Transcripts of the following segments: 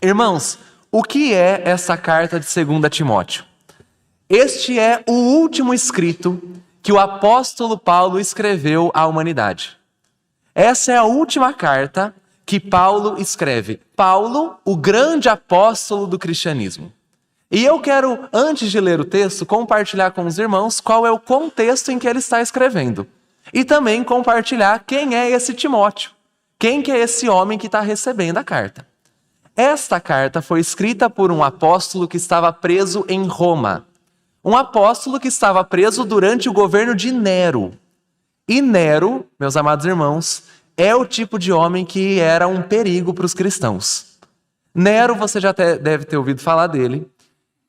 Irmãos, o que é essa carta de 2 Timóteo? Este é o último escrito que o apóstolo Paulo escreveu à humanidade. Essa é a última carta que Paulo escreve. Paulo, o grande apóstolo do cristianismo. E eu quero, antes de ler o texto, compartilhar com os irmãos qual é o contexto em que ele está escrevendo. E também compartilhar quem é esse Timóteo. Quem que é esse homem que está recebendo a carta. Esta carta foi escrita por um apóstolo que estava preso em Roma. Um apóstolo que estava preso durante o governo de Nero. E Nero, meus amados irmãos, é o tipo de homem que era um perigo para os cristãos. Nero, você já deve ter ouvido falar dele,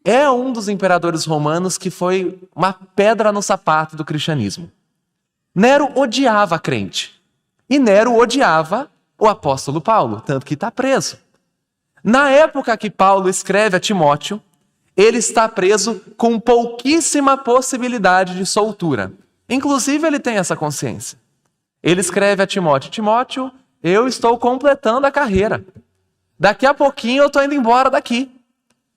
é um dos imperadores romanos que foi uma pedra no sapato do cristianismo. Nero odiava a crente. E Nero odiava o apóstolo Paulo, tanto que está preso. Na época que Paulo escreve a Timóteo, ele está preso com pouquíssima possibilidade de soltura. Inclusive, ele tem essa consciência. Ele escreve a Timóteo: Timóteo, eu estou completando a carreira. Daqui a pouquinho eu estou indo embora daqui.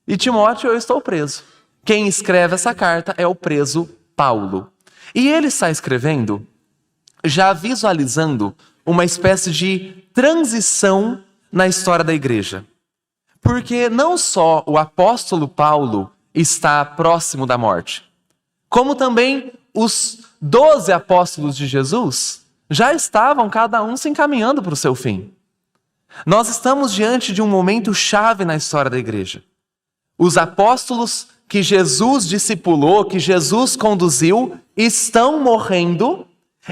E Timóteo, eu estou preso. Quem escreve essa carta é o preso Paulo. E ele está escrevendo já visualizando uma espécie de transição na história da igreja. Porque não só o apóstolo Paulo está próximo da morte, como também os 12 apóstolos de Jesus já estavam cada um se encaminhando para o seu fim. Nós estamos diante de um momento chave na história da igreja. Os apóstolos que Jesus discipulou, que Jesus conduziu, estão morrendo,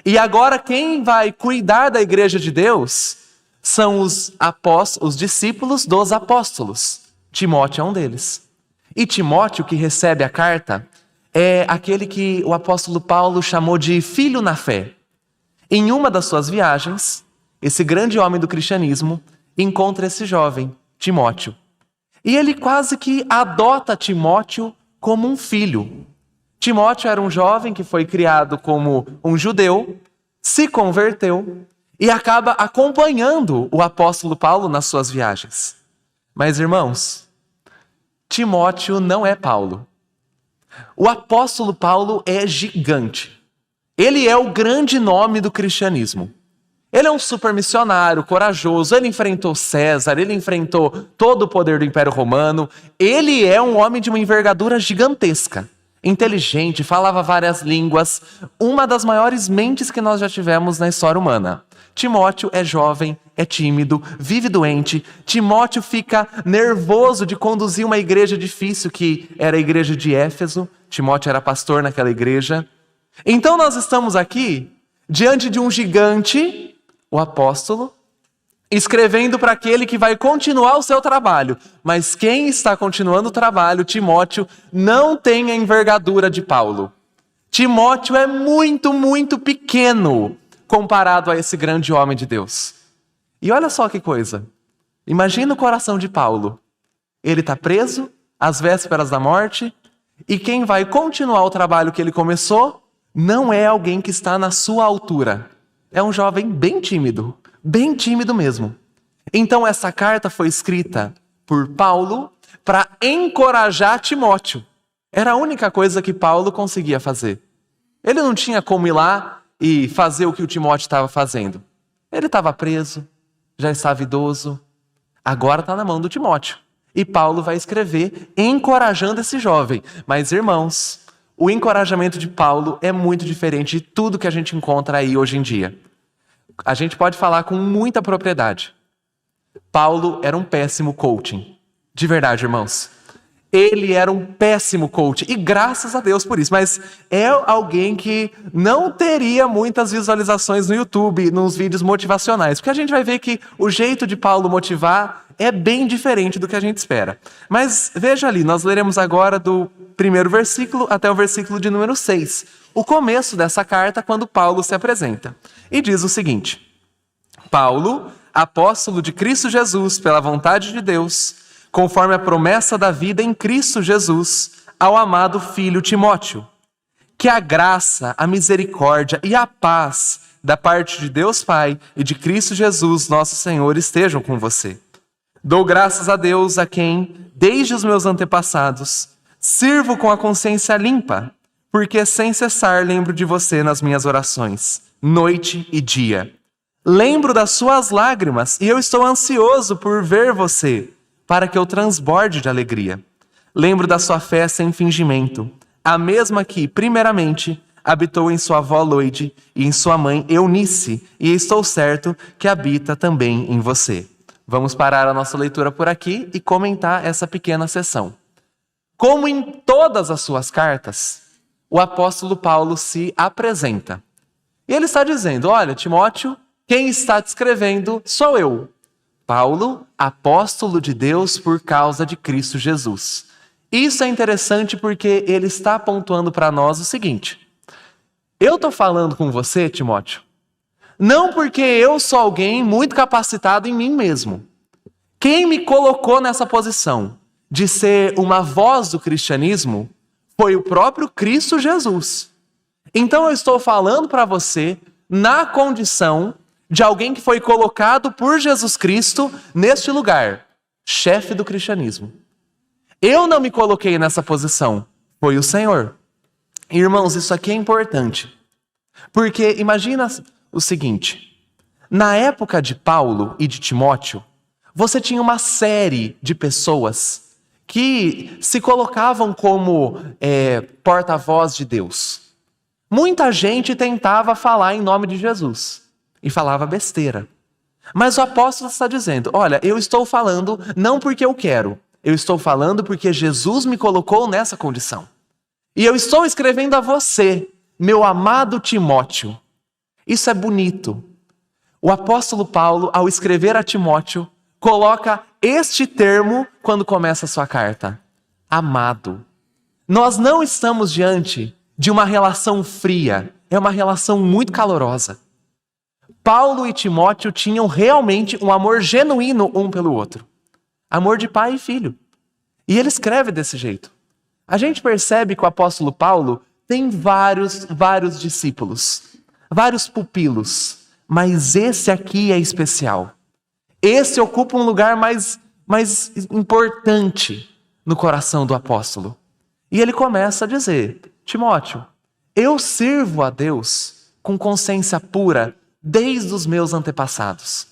e agora quem vai cuidar da igreja de Deus são os discípulos dos apóstolos. Timóteo é um deles. E Timóteo, que recebe a carta, é aquele que o apóstolo Paulo chamou de filho na fé. Em uma das suas viagens, esse grande homem do cristianismo encontra esse jovem, Timóteo. E ele quase que adota Timóteo como um filho. Timóteo era um jovem que foi criado como um judeu, se converteu e acaba acompanhando o apóstolo Paulo nas suas viagens. Mas, irmãos, Timóteo não é Paulo. O apóstolo Paulo é gigante. Ele é o grande nome do cristianismo. Ele é um super missionário, corajoso, ele enfrentou César, ele enfrentou todo o poder do Império Romano. Ele é um homem de uma envergadura gigantesca, inteligente, falava várias línguas, uma das maiores mentes que nós já tivemos na história humana. Timóteo é jovem, é tímido, vive doente. Timóteo fica nervoso de conduzir uma igreja difícil, que era a igreja de Éfeso. Timóteo era pastor naquela igreja. Então nós estamos aqui diante de um gigante, o apóstolo, escrevendo para aquele que vai continuar o seu trabalho. Mas quem está continuando o trabalho, Timóteo, não tem a envergadura de Paulo. Timóteo é muito, muito pequeno comparado a esse grande homem de Deus. E olha só que coisa. Imagina o coração de Paulo. Ele está preso, às vésperas da morte, e quem vai continuar o trabalho que ele começou não é alguém que está na sua altura. É um jovem bem tímido mesmo. Então essa carta foi escrita por Paulo para encorajar Timóteo. Era a única coisa que Paulo conseguia fazer. Ele não tinha como ir lá e fazer o que o Timóteo estava fazendo. Ele estava preso, já estava idoso, agora está na mão do Timóteo. E Paulo vai escrever encorajando esse jovem. Mas, irmãos, o encorajamento de Paulo é muito diferente de tudo que a gente encontra aí hoje em dia. A gente pode falar com muita propriedade. Paulo era um péssimo coaching. De verdade, irmãos. Ele era um péssimo coach, e graças a Deus por isso, mas é alguém que não teria muitas visualizações no YouTube, nos vídeos motivacionais, porque a gente vai ver que o jeito de Paulo motivar é bem diferente do que a gente espera. Mas veja ali, nós leremos agora do primeiro versículo até o versículo de número 6, o começo dessa carta, quando Paulo se apresenta. E diz o seguinte: Paulo, apóstolo de Cristo Jesus, pela vontade de Deus, conforme a promessa da vida em Cristo Jesus, ao amado filho Timóteo. Que a graça, a misericórdia e a paz da parte de Deus Pai e de Cristo Jesus, nosso Senhor, estejam com você. Dou graças a Deus a quem, desde os meus antepassados, sirvo com a consciência limpa, porque sem cessar lembro de você nas minhas orações, noite e dia. Lembro das suas lágrimas e eu estou ansioso por ver você, para que eu transborde de alegria. Lembro da sua fé sem fingimento, a mesma que, primeiramente, habitou em sua avó Loide e em sua mãe Eunice, e estou certo que habita também em você. Vamos parar a nossa leitura por aqui e comentar essa pequena sessão. Como em todas as suas cartas, o apóstolo Paulo se apresenta. E ele está dizendo, olha, Timóteo, quem está te escrevendo sou eu, Paulo, apóstolo de Deus por causa de Cristo Jesus. Isso é interessante porque ele está pontuando para nós o seguinte, eu estou falando com você, Timóteo, não porque eu sou alguém muito capacitado em mim mesmo. Quem me colocou nessa posição de ser uma voz do cristianismo foi o próprio Cristo Jesus. Então eu estou falando para você na condição de alguém que foi colocado por Jesus Cristo neste lugar, chefe do cristianismo. Eu não me coloquei nessa posição, foi o Senhor. Irmãos, isso aqui é importante, porque imagina o seguinte, na época de Paulo e de Timóteo, você tinha uma série de pessoas que se colocavam como porta-voz de Deus. Muita gente tentava falar em nome de Jesus e falava besteira. Mas o apóstolo está dizendo, olha, eu estou falando não porque eu quero, eu estou falando porque Jesus me colocou nessa condição. E eu estou escrevendo a você, meu amado Timóteo. Isso é bonito. O apóstolo Paulo, ao escrever a Timóteo, coloca este termo quando começa a sua carta. Amado. Nós não estamos diante de uma relação fria, é uma relação muito calorosa. Paulo e Timóteo tinham realmente um amor genuíno um pelo outro. Amor de pai e filho. E ele escreve desse jeito. A gente percebe que o apóstolo Paulo tem vários discípulos, vários pupilos, mas esse aqui é especial. Esse ocupa um lugar mais importante no coração do apóstolo. E ele começa a dizer, Timóteo, eu sirvo a Deus com consciência pura desde os meus antepassados.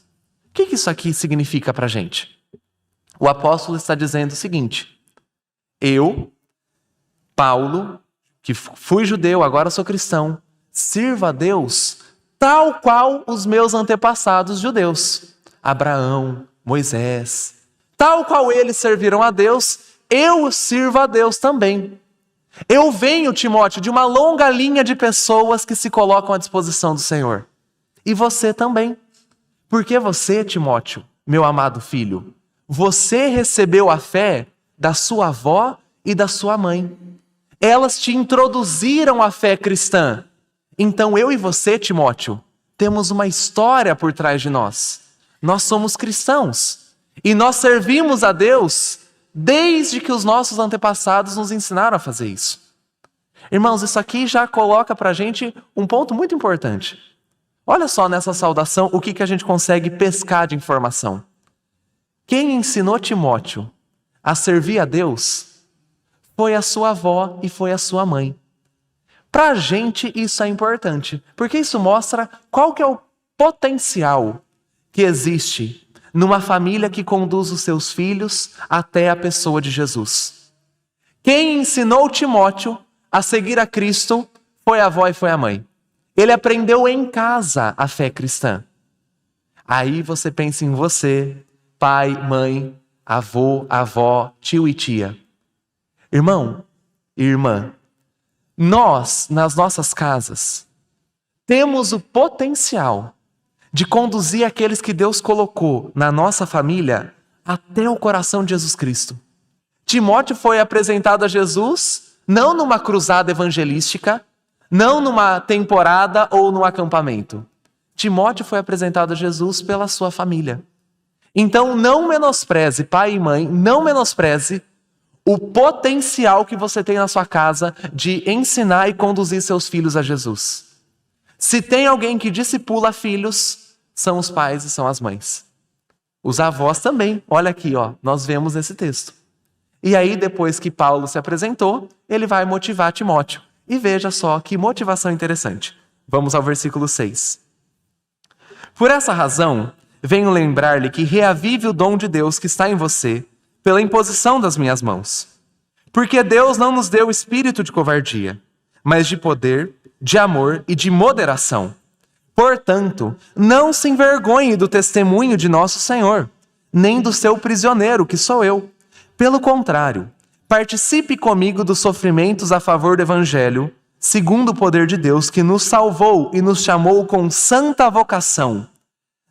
O que isso aqui significa para a gente? O apóstolo está dizendo o seguinte, eu, Paulo, que fui judeu, agora sou cristão, sirvo a Deus tal qual os meus antepassados judeus. Abraão, Moisés, tal qual eles serviram a Deus, eu sirvo a Deus também. Eu venho, Timóteo, de uma longa linha de pessoas que se colocam à disposição do Senhor. E você também. Porque você, Timóteo, meu amado filho, você recebeu a fé da sua avó e da sua mãe. Elas te introduziram a fé cristã. Então eu e você, Timóteo, temos uma história por trás de nós. Nós somos cristãos. E nós servimos a Deus desde que os nossos antepassados nos ensinaram a fazer isso. Irmãos, isso aqui já coloca pra gente um ponto muito importante. Olha só nessa saudação o que a gente consegue pescar de informação. Quem ensinou Timóteo a servir a Deus foi a sua avó e foi a sua mãe. Pra gente isso é importante, porque isso mostra qual que é o potencial que existe numa família que conduz os seus filhos até a pessoa de Jesus. Quem ensinou Timóteo a seguir a Cristo foi a avó e foi a mãe. Ele aprendeu em casa a fé cristã. Aí você pensa em você, pai, mãe, avô, avó, tio e tia. Irmão e irmã, nós, nas nossas casas, temos o potencial de conduzir aqueles que Deus colocou na nossa família até o coração de Jesus Cristo. Timóteo foi apresentado a Jesus não numa cruzada evangelística, não numa temporada ou num acampamento. Timóteo foi apresentado a Jesus pela sua família. Então não menospreze, pai e mãe, não menospreze o potencial que você tem na sua casa de ensinar e conduzir seus filhos a Jesus. Se tem alguém que discipula filhos, são os pais e são as mães. Os avós também. Olha aqui, ó, nós vemos esse texto. E aí, depois que Paulo se apresentou, ele vai motivar Timóteo. E veja só que motivação interessante. Vamos ao versículo 6. Por essa razão, venho lembrar-lhe que reavive o dom de Deus que está em você, pela imposição das minhas mãos. Porque Deus não nos deu espírito de covardia, mas de poder, de amor e de moderação. Portanto, não se envergonhe do testemunho de nosso Senhor, nem do seu prisioneiro, que sou eu. Pelo contrário, participe comigo dos sofrimentos a favor do Evangelho, segundo o poder de Deus que nos salvou e nos chamou com santa vocação,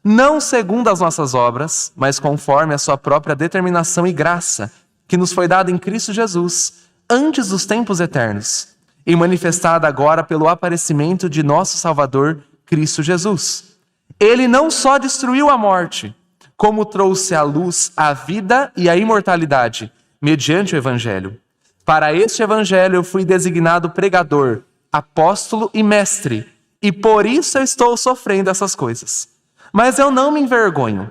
não segundo as nossas obras, mas conforme a sua própria determinação e graça, que nos foi dada em Cristo Jesus, antes dos tempos eternos, e manifestada agora pelo aparecimento de nosso Salvador, Cristo Jesus. Ele não só destruiu a morte, como trouxe à luz a vida e a imortalidade, mediante o Evangelho. Para este Evangelho eu fui designado pregador, apóstolo e mestre, e por isso eu estou sofrendo essas coisas. Mas eu não me envergonho,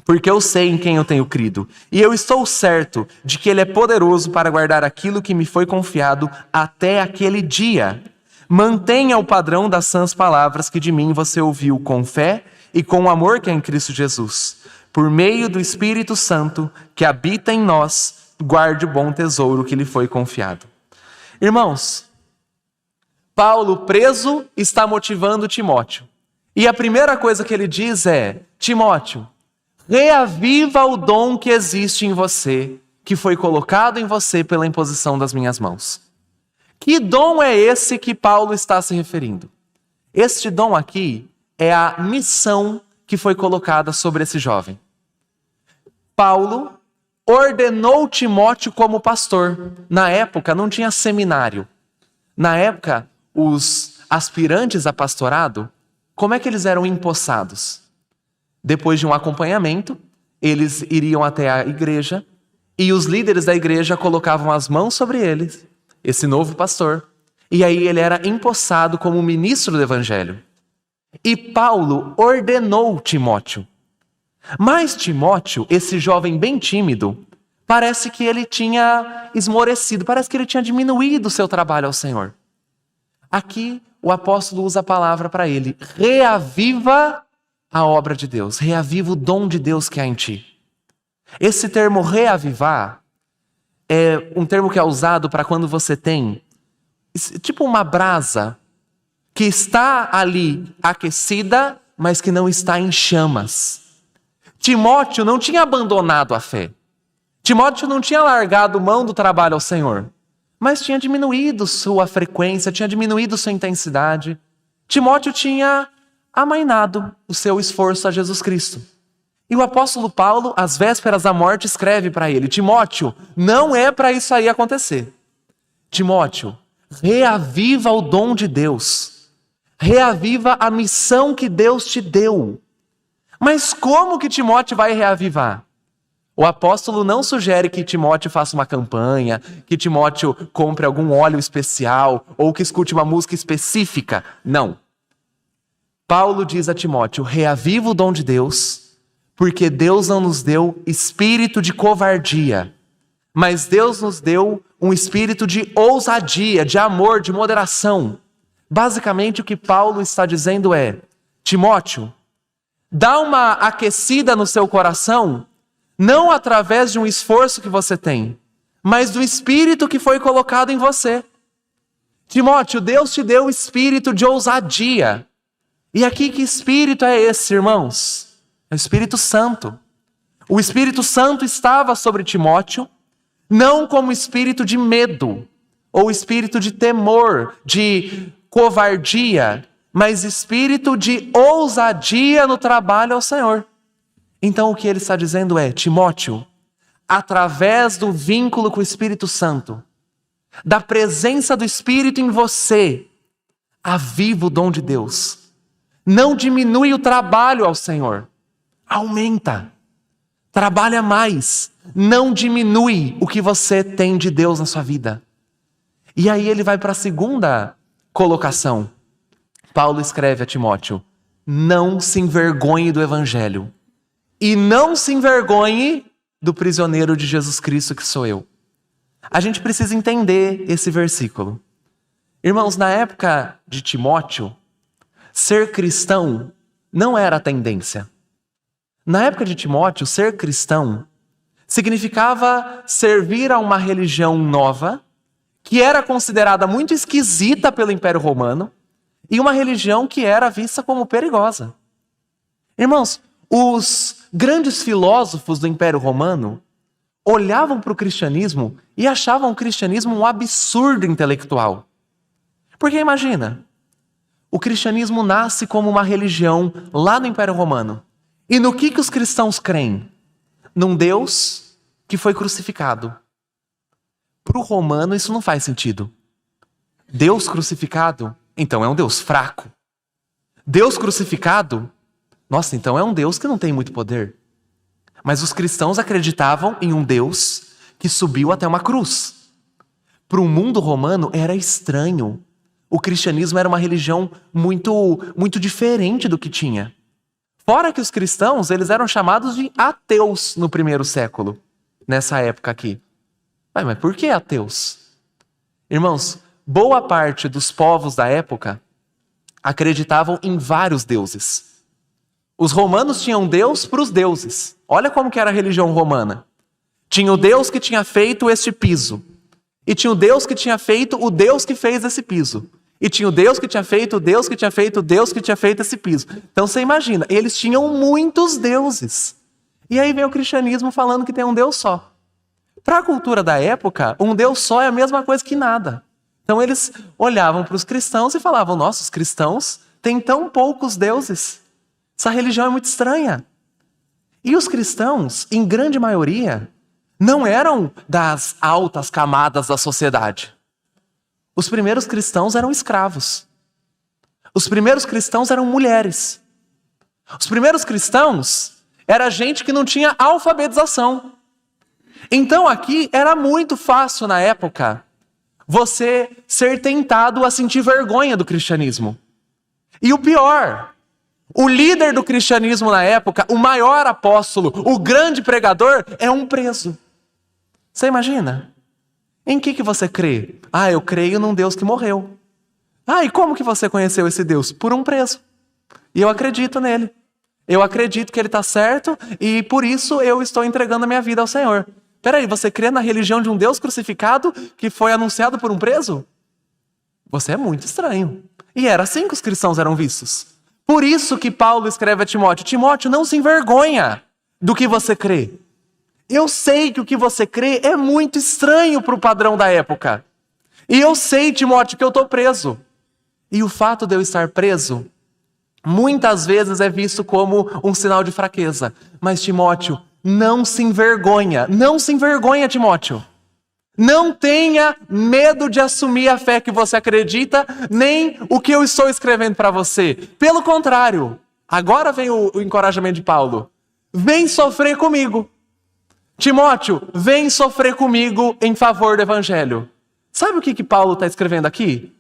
porque eu sei em quem eu tenho crido, e eu estou certo de que Ele é poderoso para guardar aquilo que me foi confiado até aquele dia. Mantenha o padrão das sãs palavras que de mim você ouviu com fé e com o amor que é em Cristo Jesus. Por meio do Espírito Santo que habita em nós, guarde o bom tesouro que lhe foi confiado. Irmãos, Paulo, preso, está motivando Timóteo. E a primeira coisa que ele diz é: Timóteo, reaviva o dom que existe em você, que foi colocado em você pela imposição das minhas mãos. Que dom é esse que Paulo está se referindo? Este dom aqui é a missão que foi colocada sobre esse jovem. Paulo ordenou Timóteo como pastor. Na época não tinha seminário. Na época, os aspirantes a pastorado, como é que eles eram empossados? Depois de um acompanhamento, eles iriam até a igreja e os líderes da igreja colocavam as mãos sobre eles, esse novo pastor, e aí ele era empossado como ministro do evangelho. E Paulo ordenou Timóteo. Mas Timóteo, esse jovem bem tímido, parece que ele tinha esmorecido, parece que ele tinha diminuído o seu trabalho ao Senhor. Aqui o apóstolo usa a palavra para ele: reaviva a obra de Deus, reaviva o dom de Deus que há em ti. Esse termo reavivar é um termo que é usado para quando você tem tipo uma brasa que está ali aquecida, mas que não está em chamas. Timóteo não tinha abandonado a fé. Timóteo não tinha largado mão do trabalho ao Senhor, mas tinha diminuído sua frequência, tinha diminuído sua intensidade. Timóteo tinha amainado o seu esforço a Jesus Cristo. E o apóstolo Paulo, às vésperas da morte, escreve para ele: Timóteo, não é para isso aí acontecer. Timóteo, reaviva o dom de Deus. Reaviva a missão que Deus te deu. Mas como que Timóteo vai reavivar? O apóstolo não sugere que Timóteo faça uma campanha, que Timóteo compre algum óleo especial ou que escute uma música específica. Não. Paulo diz a Timóteo: reaviva o dom de Deus, porque Deus não nos deu espírito de covardia, mas Deus nos deu um espírito de ousadia, de amor, de moderação. Basicamente o que Paulo está dizendo é: Timóteo, dá uma aquecida no seu coração, não através de um esforço que você tem, mas do espírito que foi colocado em você. Timóteo, Deus te deu o espírito de ousadia. E aqui, que espírito é esse, irmãos? É o Espírito Santo. O Espírito Santo estava sobre Timóteo, não como espírito de medo, ou espírito de temor, de covardia, mas espírito de ousadia no trabalho ao Senhor. Então o que ele está dizendo é: Timóteo, através do vínculo com o Espírito Santo, da presença do Espírito em você, aviva o dom de Deus. Não diminui o trabalho ao Senhor, aumenta, trabalha mais, não diminui o que você tem de Deus na sua vida. E aí ele vai para a segunda colocação. Paulo escreve a Timóteo: não se envergonhe do Evangelho. e não se envergonhe do prisioneiro de Jesus Cristo que sou eu. A gente precisa entender esse versículo. Irmãos, na época de Timóteo, ser cristão não era a tendência. Na época de Timóteo, ser cristão significava servir a uma religião nova, que era considerada muito esquisita pelo Império Romano, e uma religião que era vista como perigosa. Irmãos, os grandes filósofos do Império Romano olhavam para o cristianismo e achavam o cristianismo um absurdo intelectual. Porque imagina, o cristianismo nasce como uma religião lá no Império Romano. E no que os cristãos creem? Num Deus que foi crucificado. Para o romano isso não faz sentido. Deus crucificado, então é um Deus fraco. Deus crucificado, nossa, então é um Deus que não tem muito poder. Mas os cristãos acreditavam em um Deus que subiu até uma cruz. Para o mundo romano era estranho. O cristianismo era uma religião muito diferente do que tinha. Fora que os cristãos, eles eram chamados de ateus no primeiro século, nessa época aqui. Mas por que ateus? Irmãos, boa parte dos povos da época acreditavam em vários deuses. Os romanos tinham Deus para os deuses. Olha como que era a religião romana. Tinha o Deus que tinha feito este piso. E tinha o Deus que tinha feito o Deus que fez esse piso. E tinha o Deus que tinha feito, o Deus que tinha feito, o Deus que tinha feito esse piso. Então você imagina, eles tinham muitos deuses. E aí vem o cristianismo falando que tem um Deus só. Para a cultura da época, um Deus só é a mesma coisa que nada. Então eles olhavam para os cristãos e falavam, nossa, os cristãos têm tão poucos deuses. Essa religião é muito estranha. E os cristãos, em grande maioria, não eram das altas camadas da sociedade. Os primeiros cristãos eram escravos. Os primeiros cristãos eram mulheres. Os primeiros cristãos era gente que não tinha alfabetização. Então aqui era muito fácil na época você ser tentado a sentir vergonha do cristianismo. E o pior, o líder do cristianismo na época, o maior apóstolo, o grande pregador, é um preso. Você imagina? Em que você crê? Ah, eu creio num Deus que morreu. Ah, e como que você conheceu esse Deus? Por um preso. E eu acredito nele. Eu acredito que ele está certo e por isso eu estou entregando a minha vida ao Senhor. Peraí, você crê na religião de um Deus crucificado que foi anunciado por um preso? Você é muito estranho. E era assim que os cristãos eram vistos. Por isso que Paulo escreve a Timóteo, Timóteo, não se envergonha do que você crê. Eu sei que o que você crê é muito estranho para o padrão da época. E eu sei, Timóteo, que eu estou preso. E o fato de eu estar preso, muitas vezes é visto como um sinal de fraqueza. Mas, Timóteo, não se envergonha. Não se envergonha, Timóteo. Não tenha medo de assumir a fé que você acredita, nem o que eu estou escrevendo para você. Pelo contrário, agora vem o encorajamento de Paulo. Vem sofrer comigo. Timóteo, vem sofrer comigo em favor do evangelho. Sabe o que Paulo está escrevendo aqui?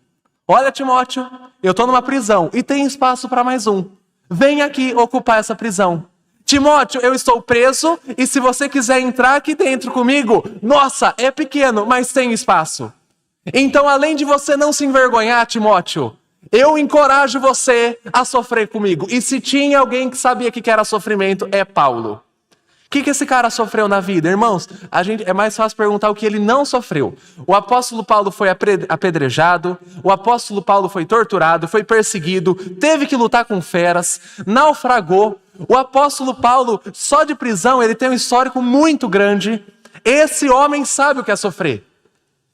Olha, Timóteo, eu estou numa prisão e tem espaço para mais um. Vem aqui ocupar essa prisão. Timóteo, eu estou preso e se você quiser entrar aqui dentro comigo, nossa, é pequeno, mas tem espaço. Então, além de você não se envergonhar, Timóteo, eu encorajo você a sofrer comigo. E se tinha alguém que sabia que era sofrimento, é Paulo. O que esse cara sofreu na vida? Irmãos, é mais fácil perguntar o que ele não sofreu. O apóstolo Paulo foi apedrejado, o apóstolo Paulo foi torturado, foi perseguido, teve que lutar com feras, naufragou. O apóstolo Paulo, só de prisão, ele tem um histórico muito grande. Esse homem sabe o que é sofrer.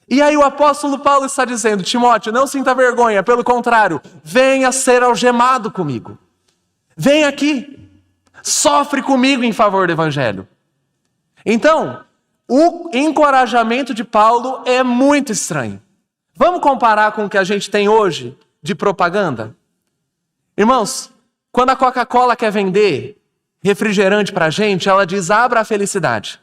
E aí o apóstolo Paulo está dizendo, Timóteo, não sinta vergonha, pelo contrário, venha ser algemado comigo. Vem aqui. Sofre comigo em favor do evangelho. Então, o encorajamento de Paulo é muito estranho. Vamos comparar com o que a gente tem hoje de propaganda? Irmãos, quando a Coca-Cola quer vender refrigerante pra gente, ela diz, abra a felicidade.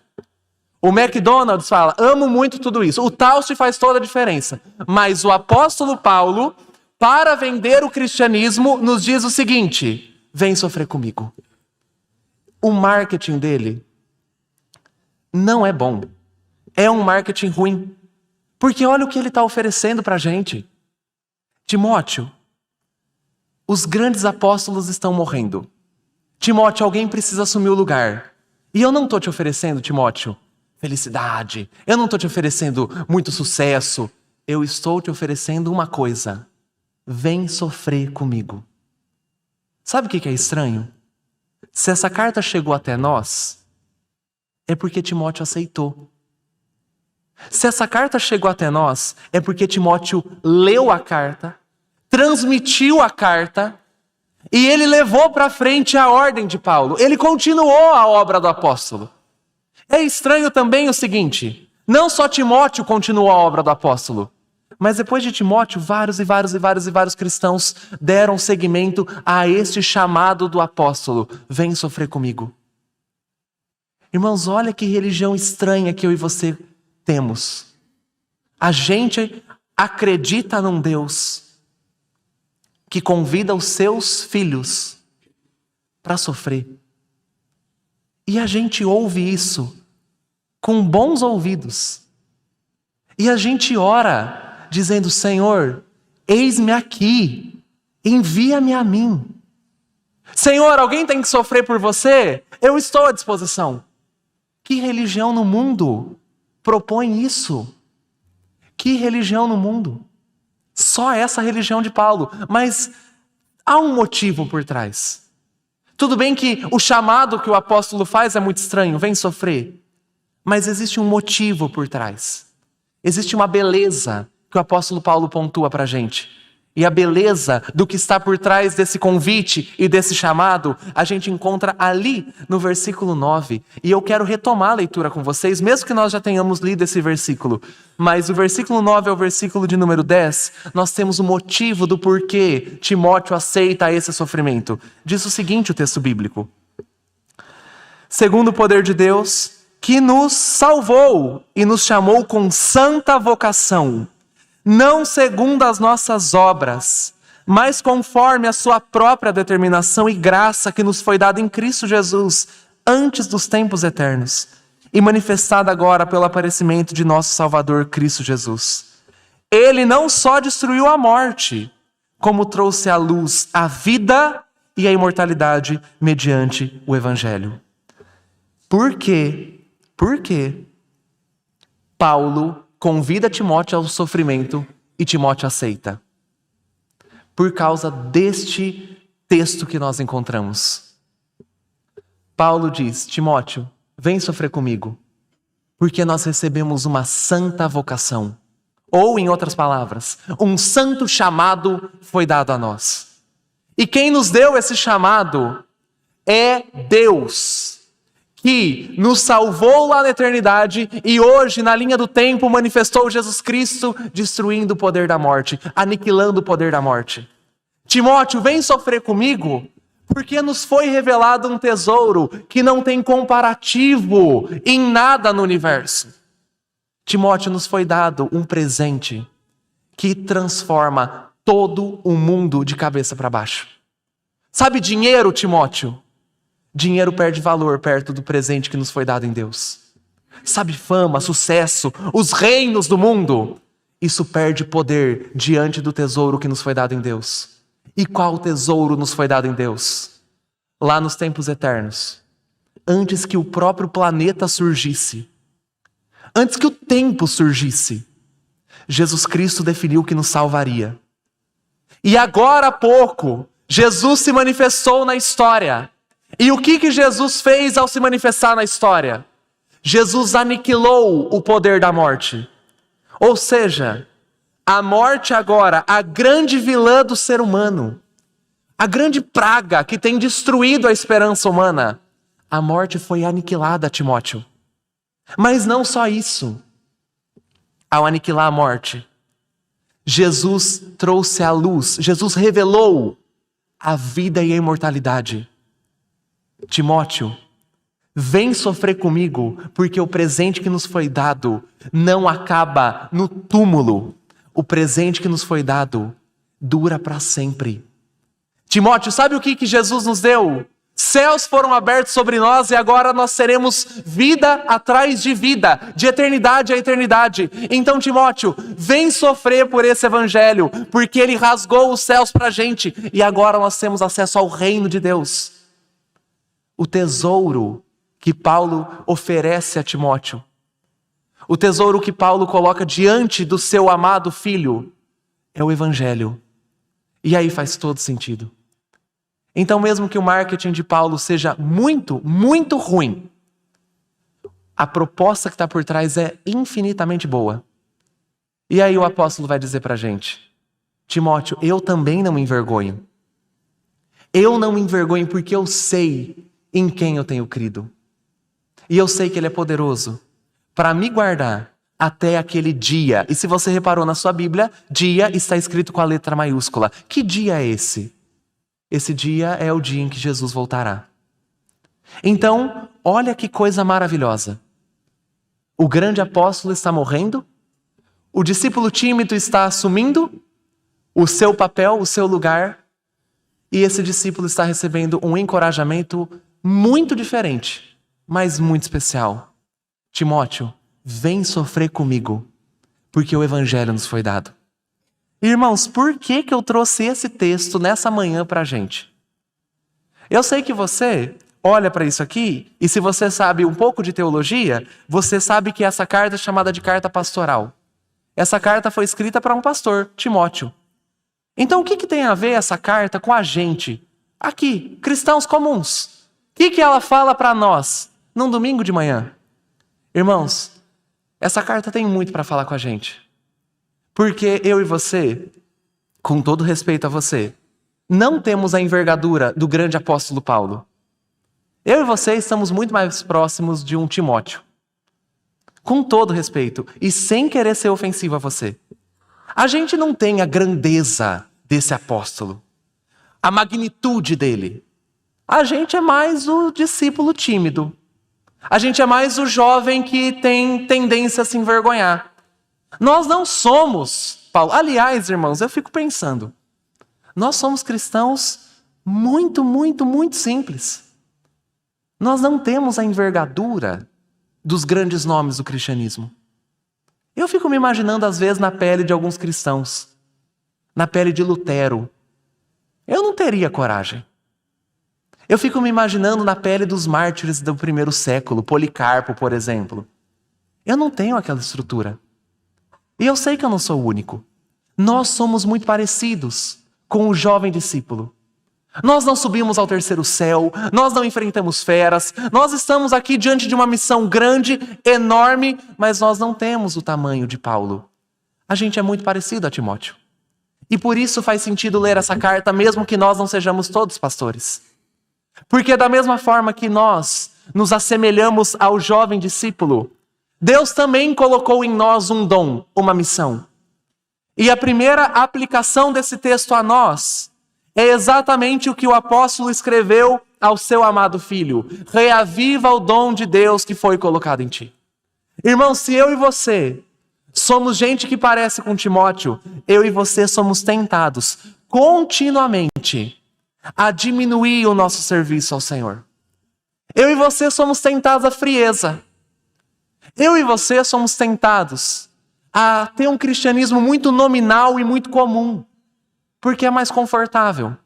O McDonald's fala, amo muito tudo isso. O Toast faz toda a diferença. Mas o apóstolo Paulo, para vender o cristianismo, nos diz o seguinte, vem sofrer comigo. o marketing dele não é bom. É um marketing ruim. Porque olha o que ele está oferecendo para a gente. Timóteo, os grandes apóstolos estão morrendo. Timóteo, alguém precisa assumir o lugar. E eu não estou te oferecendo, Timóteo, felicidade. Eu não estou te oferecendo muito sucesso. Eu estou te oferecendo uma coisa. Vem sofrer comigo. Sabe o que é estranho? Se essa carta chegou até nós, é porque Timóteo aceitou. Se essa carta chegou até nós, é porque Timóteo leu a carta, transmitiu a carta, e ele levou para frente a ordem de Paulo. Ele continuou a obra do apóstolo. É estranho também o seguinte, não só Timóteo continuou a obra do apóstolo, mas depois de Timóteo, vários cristãos deram seguimento a este chamado do apóstolo. Vem sofrer comigo. Irmãos, olha que religião estranha que eu e você temos. A gente acredita num Deus que convida os seus filhos para sofrer. E a gente ouve isso com bons ouvidos. E a gente ora dizendo, Senhor, eis-me aqui, envia-me a mim. Senhor, alguém tem que sofrer por você? Eu estou à disposição. Que religião no mundo propõe isso? Que religião no mundo? Só essa religião de Paulo. Mas há um motivo por trás. Tudo bem que o chamado que o apóstolo faz é muito estranho, vem sofrer. Mas existe um motivo por trás. Existe uma beleza que o apóstolo Paulo pontua para a gente. E a beleza do que está por trás desse convite e desse chamado, a gente encontra ali no versículo 9. E eu quero retomar a leitura com vocês, mesmo que nós já tenhamos lido esse versículo. Mas o versículo 9 ao versículo de número 10, nós temos o motivo do porquê Timóteo aceita esse sofrimento. Diz o seguinte o texto bíblico. Segundo o poder de Deus, que nos salvou e nos chamou com santa vocação, não segundo as nossas obras, mas conforme a sua própria determinação e graça que nos foi dada em Cristo Jesus, antes dos tempos eternos, e manifestada agora pelo aparecimento de nosso Salvador Cristo Jesus. Ele não só destruiu a morte, como trouxe à luz a vida e a imortalidade mediante o Evangelho. Por quê? Porque Paulo convida Timóteo ao sofrimento e Timóteo aceita. Por causa deste texto que nós encontramos. Paulo diz, Timóteo, vem sofrer comigo, porque nós recebemos uma santa vocação. Ou, em outras palavras, um santo chamado foi dado a nós. E quem nos deu esse chamado é Deus, que nos salvou lá na eternidade e hoje, na linha do tempo, manifestou Jesus Cristo, destruindo o poder da morte, aniquilando o poder da morte. Timóteo, vem sofrer comigo, porque nos foi revelado um tesouro que não tem comparativo em nada no universo. Timóteo, nos foi dado um presente que transforma todo o mundo de cabeça para baixo. Sabe dinheiro, Timóteo? Dinheiro perde valor perto do presente que nos foi dado em Deus. Sabe fama, sucesso, os reinos do mundo? Isso perde poder diante do tesouro que nos foi dado em Deus. E qual tesouro nos foi dado em Deus? Lá nos tempos eternos, antes que o próprio planeta surgisse, antes que o tempo surgisse, Jesus Cristo definiu que nos salvaria. E agora há pouco, Jesus se manifestou na história. E o que Jesus fez ao se manifestar na história? Jesus aniquilou o poder da morte. Ou seja, a morte agora, a grande vilã do ser humano, a grande praga que tem destruído a esperança humana, a morte foi aniquilada, Timóteo. Mas não só isso. Ao aniquilar a morte, Jesus trouxe à luz, Jesus revelou a vida e a imortalidade. Timóteo, vem sofrer comigo, porque o presente que nos foi dado não acaba no túmulo. O presente que nos foi dado dura para sempre. Timóteo, sabe o que Jesus nos deu? Céus foram abertos sobre nós e agora nós seremos vida atrás de vida, de eternidade a eternidade. Então, Timóteo, vem sofrer por esse evangelho, porque ele rasgou os céus para a gente e agora nós temos acesso ao reino de Deus. O tesouro que Paulo oferece a Timóteo, o tesouro que Paulo coloca diante do seu amado filho, é o evangelho. E aí faz todo sentido. Então, mesmo que o marketing de Paulo seja muito, muito ruim, a proposta que está por trás é infinitamente boa. E aí o apóstolo vai dizer para a gente: Timóteo, eu também não me envergonho. Eu não me envergonho porque eu sei em quem eu tenho crido. E eu sei que ele é poderoso para me guardar até aquele dia. E se você reparou na sua Bíblia, dia está escrito com a letra maiúscula. Que dia é esse? Esse dia é o dia em que Jesus voltará. Então, olha que coisa maravilhosa. O grande apóstolo está morrendo, o discípulo tímido está assumindo o seu papel, o seu lugar, e esse discípulo está recebendo um encorajamento muito diferente, mas muito especial. Timóteo, vem sofrer comigo, porque o evangelho nos foi dado. Irmãos, por que eu trouxe esse texto nessa manhã para a gente? Eu sei que você olha para isso aqui, e se você sabe um pouco de teologia, você sabe que essa carta é chamada de carta pastoral. Essa carta foi escrita para um pastor, Timóteo. Então o que tem a ver essa carta com a gente, aqui, cristãos comuns? O que ela fala para nós, num domingo de manhã? Irmãos, essa carta tem muito para falar com a gente. Porque eu e você, com todo respeito a você, não temos a envergadura do grande apóstolo Paulo. Eu e você estamos muito mais próximos de um Timóteo. Com todo respeito e sem querer ser ofensivo a você. A gente não tem a grandeza desse apóstolo, a magnitude dele. A gente é mais o discípulo tímido. A gente é mais o jovem que tem tendência a se envergonhar. Nós não somos Paulo. Aliás, irmãos, eu fico pensando, nós somos cristãos muito, muito, muito simples. Nós não temos a envergadura dos grandes nomes do cristianismo. Eu fico me imaginando às vezes na pele de alguns cristãos, na pele de Lutero. Eu não teria coragem. Eu fico me imaginando na pele dos mártires do primeiro século, Policarpo, por exemplo. Eu não tenho aquela estrutura. E eu sei que eu não sou o único. Nós somos muito parecidos com o jovem discípulo. Nós não subimos ao terceiro céu, nós não enfrentamos feras, nós estamos aqui diante de uma missão grande, enorme, mas nós não temos o tamanho de Paulo. A gente é muito parecido a Timóteo. E por isso faz sentido ler essa carta, mesmo que nós não sejamos todos pastores. Porque da mesma forma que nós nos assemelhamos ao jovem discípulo, Deus também colocou em nós um dom, uma missão. E a primeira aplicação desse texto a nós é exatamente o que o apóstolo escreveu ao seu amado filho. Reaviva o dom de Deus que foi colocado em ti. Irmão, se eu e você somos gente que parece com Timóteo, eu e você somos tentados continuamente a diminuir o nosso serviço ao Senhor. Eu e você somos tentados à frieza. Eu e você somos tentados a ter um cristianismo muito nominal e muito comum, porque é mais confortável.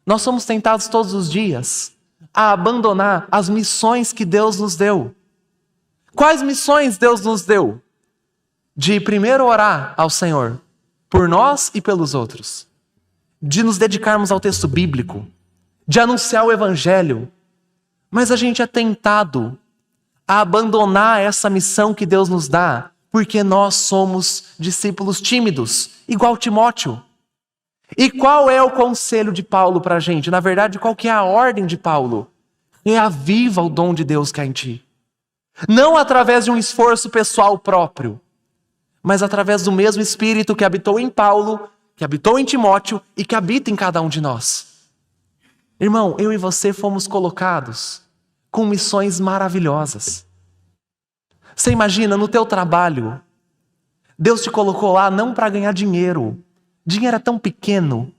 Nós somos tentados todos os dias a abandonar as missões que Deus nos deu. Quais missões Deus nos deu? De primeiro orar ao Senhor, por nós e pelos outros. De nos dedicarmos ao texto bíblico, de anunciar o evangelho. Mas a gente é tentado a abandonar essa missão que Deus nos dá, porque nós somos discípulos tímidos, igual Timóteo. E qual é o conselho de Paulo para a gente? Na verdade, qual que é a ordem de Paulo? Reaviva o dom de Deus que há em ti. Não através de um esforço pessoal próprio, mas através do mesmo Espírito que habitou em Paulo, que habitou em Timóteo e que habita em cada um de nós. Irmão, eu e você fomos colocados com missões maravilhosas. Você imagina, no teu trabalho, Deus te colocou lá não para ganhar dinheiro. Dinheiro é tão pequeno,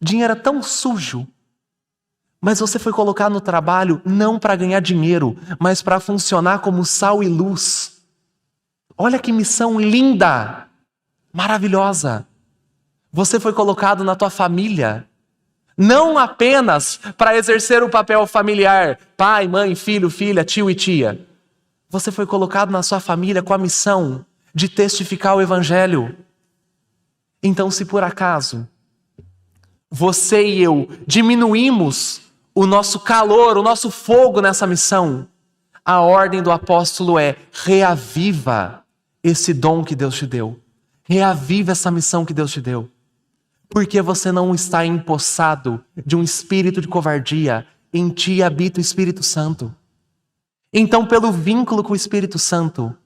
dinheiro é tão sujo, Mas você foi colocado no trabalho não para ganhar dinheiro, mas para funcionar como sal e luz. Olha que missão linda, maravilhosa. Você foi colocado na tua família, não apenas para exercer o papel familiar, pai, mãe, filho, filha, tio e tia. Você foi colocado na sua família com a missão de testificar o evangelho. Então, se por acaso você e eu diminuímos o nosso calor, o nosso fogo nessa missão, a ordem do apóstolo é: reaviva esse dom que Deus te deu. Reaviva essa missão que Deus te deu. Porque você não está empossado de um espírito de covardia. Em ti habita o Espírito Santo. Então, pelo vínculo com o Espírito Santo,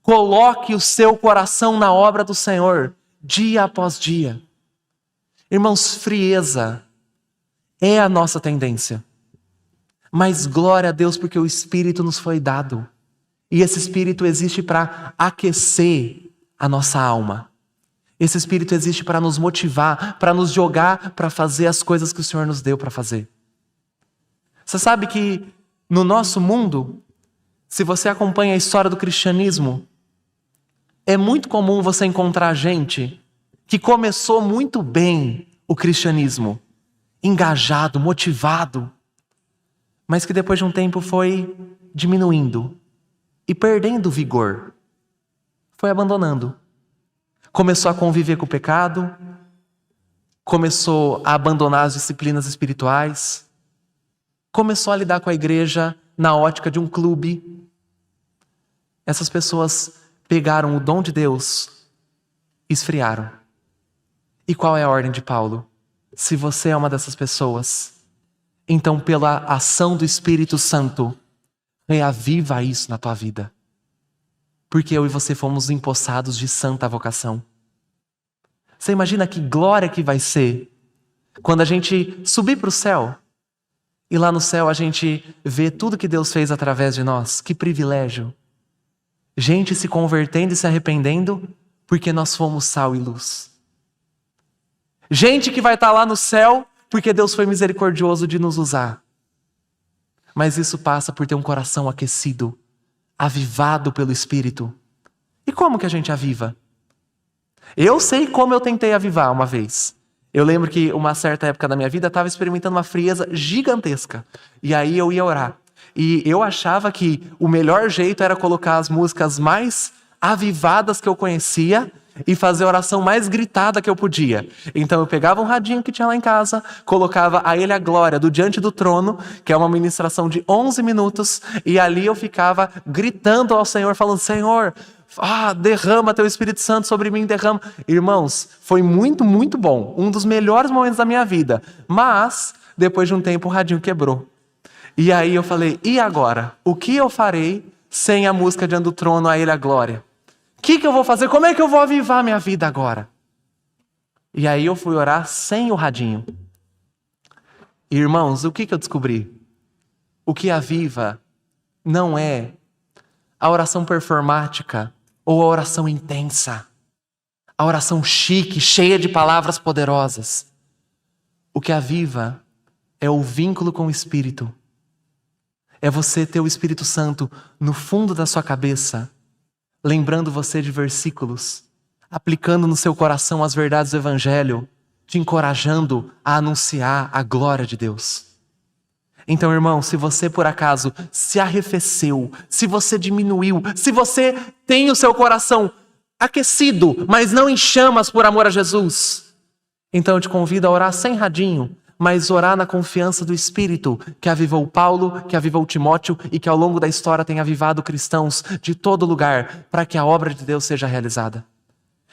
coloque o seu coração na obra do Senhor, dia após dia. Irmãos, frieza é a nossa tendência. Mas glória a Deus porque o Espírito nos foi dado. E esse Espírito existe para aquecer a nossa alma. Esse Espírito existe para nos motivar, para nos jogar, para fazer as coisas que o Senhor nos deu para fazer. Você sabe que no nosso mundo, se você acompanha a história do cristianismo, é muito comum você encontrar gente que começou muito bem o cristianismo, engajado, motivado, mas que depois de um tempo foi diminuindo e perdendo vigor, foi abandonando. Começou a conviver com o pecado, começou a abandonar as disciplinas espirituais, começou a lidar com a igreja na ótica de um clube. Essas pessoas pegaram o dom de Deus e esfriaram. E qual é a ordem de Paulo? Se você é uma dessas pessoas, então pela ação do Espírito Santo, reaviva isso na tua vida. Porque eu e você fomos empossados de santa vocação. Você imagina que glória que vai ser quando a gente subir para o céu e lá no céu a gente vê tudo que Deus fez através de nós. Que privilégio. Gente se convertendo e se arrependendo porque nós fomos sal e luz. Gente que vai estar lá no céu porque Deus foi misericordioso de nos usar. Mas isso passa por ter um coração aquecido, avivado pelo Espírito. E como que a gente aviva? Eu sei como eu tentei avivar uma vez. Eu lembro que uma certa época da minha vida eu estava experimentando uma frieza gigantesca. E aí eu ia orar. E eu achava que o melhor jeito era colocar as músicas mais avivadas que eu conhecia e fazer a oração mais gritada que eu podia. Então eu pegava um radinho que tinha lá em casa, colocava a Ele a Glória do Diante do Trono, que é uma ministração de 11 minutos, e ali eu ficava gritando ao Senhor, falando: Senhor, derrama Teu Espírito Santo sobre mim, derrama. Irmãos, foi muito, muito bom. Um dos melhores momentos da minha vida. Mas, depois de um tempo, o radinho quebrou. E aí eu falei: e agora? O que eu farei sem a música Diante do Trono, a Ele a Glória? O que eu vou fazer? Como é que eu vou avivar minha vida agora? E aí eu fui orar sem o radinho. E, irmãos, o que eu descobri? O que aviva não é a oração performática ou a oração intensa, a oração chique, cheia de palavras poderosas. O que aviva é o vínculo com o Espírito. É você ter o Espírito Santo no fundo da sua cabeça, lembrando você de versículos, aplicando no seu coração as verdades do Evangelho, te encorajando a anunciar a glória de Deus. Então, irmão, se você por acaso se arrefeceu, se você diminuiu, se você tem o seu coração aquecido, mas não em chamas por amor a Jesus, então eu te convido a orar sem radinho, mas orar na confiança do Espírito que avivou Paulo, que avivou Timóteo e que ao longo da história tem avivado cristãos de todo lugar para que a obra de Deus seja realizada.